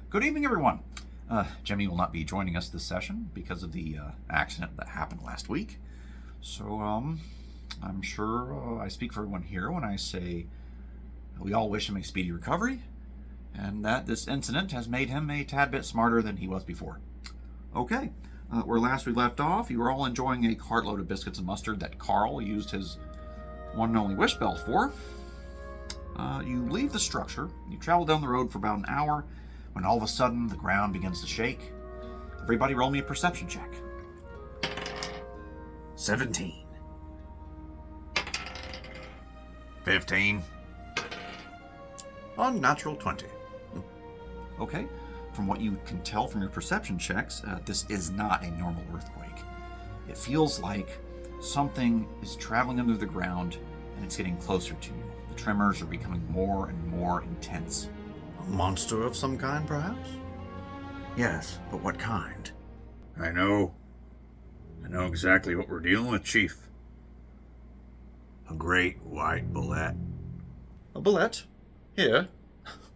Good evening, everyone. Jimmy will not be joining us this session because of the accident that happened last week. So, I'm sure I speak for everyone here when I say we all wish him a speedy recovery, and that this incident has made him a tad bit smarter than he was before. Okay, where last we left off, you were all enjoying a cartload of biscuits and mustard that Carl used his one and only wish bell for. You leave the structure, you travel down the road for about an hour, when all of a sudden the ground begins to shake. Everybody roll me a perception check. 17. 15. Unnatural 20. Okay, from what you can tell from your perception checks, this is not a normal earthquake. It feels like something is traveling under the ground and it's getting closer to you. The tremors are becoming more and more intense. A monster of some kind, perhaps? Yes, but what kind? I know exactly what we're dealing with, Chief. A great white bullet. A bullet? Here?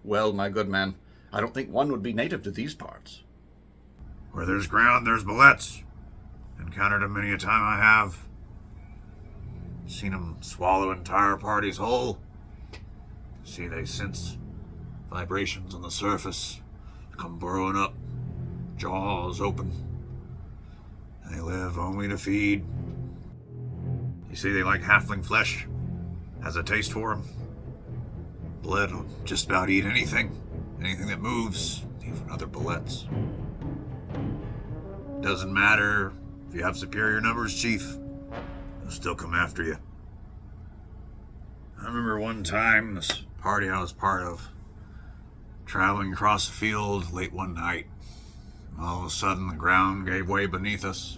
Well, my good man, I don't think one would be native to these parts. Where there's ground, there's bullets. Encountered 'em many a time I have. Seen 'em swallow entire parties whole. See, they sense vibrations on the surface, come burrowing up, jaws open. They live only to feed. You see, they like halfling flesh. Has a taste for 'em. Blood will just about eat anything that moves, even other bullets. Doesn't matter if you have superior numbers, Chief. They'll still come after you. I remember one time, this party I was part of, traveling across the field late one night. All of a sudden, the ground gave way beneath us.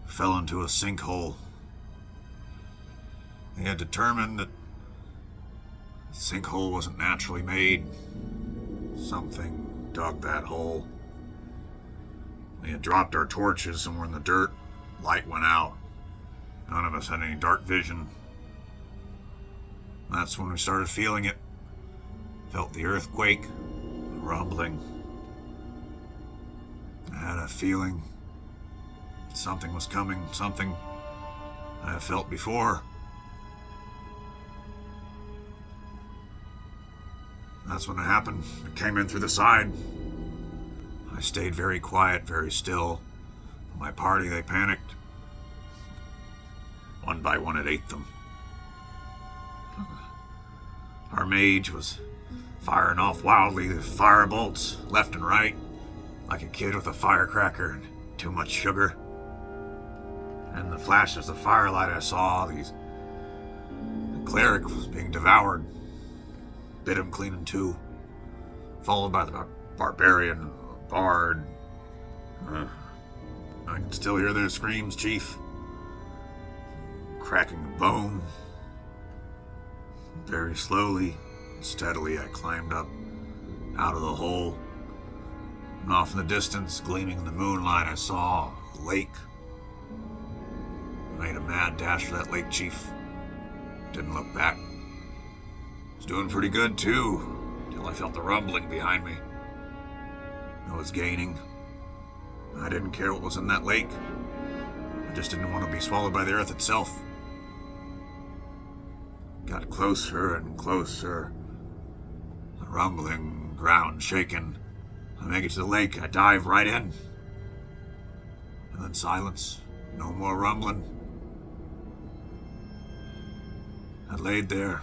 Fell into a sinkhole. They had determined that the sinkhole wasn't naturally made. Something dug that hole. We had dropped our torches and were in the dirt. Light went out. None of us had any dark vision. That's when we started feeling it. Felt the earthquake, the rumbling. I had a feeling something was coming, something I have felt before. That's when it happened. It came in through the side. I stayed very quiet, very still. My party, they panicked. One by one, it ate them. Our mage was firing off wildly, the fire bolts left and right, like a kid with a firecracker and too much sugar. And the flashes of firelight I saw, the cleric was being devoured. Bit him clean in two, followed by the barbarian, bard. I can still hear their screams, Chief. Cracking a bone. Very slowly, steadily, I climbed up out of the hole. And off in the distance, gleaming in the moonlight, I saw a lake. I made a mad dash for that lake, Chief. Didn't look back. Was doing pretty good, too, till I felt the rumbling behind me. I was gaining. I didn't care what was in that lake. I just didn't want to be swallowed by the earth itself. Got closer and closer. The rumbling, ground shaking. I make it to the lake, I dive right in. And then silence. No more rumbling. I laid there,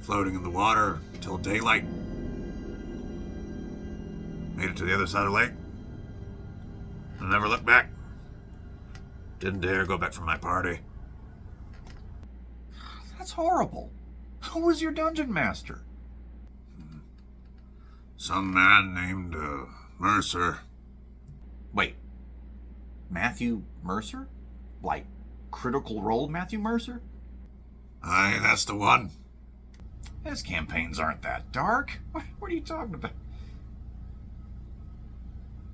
floating in the water until daylight. Made it to the other side of the lake. I never looked back. Didn't dare go back for my party. That's horrible. Who was your dungeon master? Some man named Mercer. Wait, Matthew Mercer? Like, Critical Role Matthew Mercer? Aye, that's the one. His campaigns aren't that dark. What are you talking about?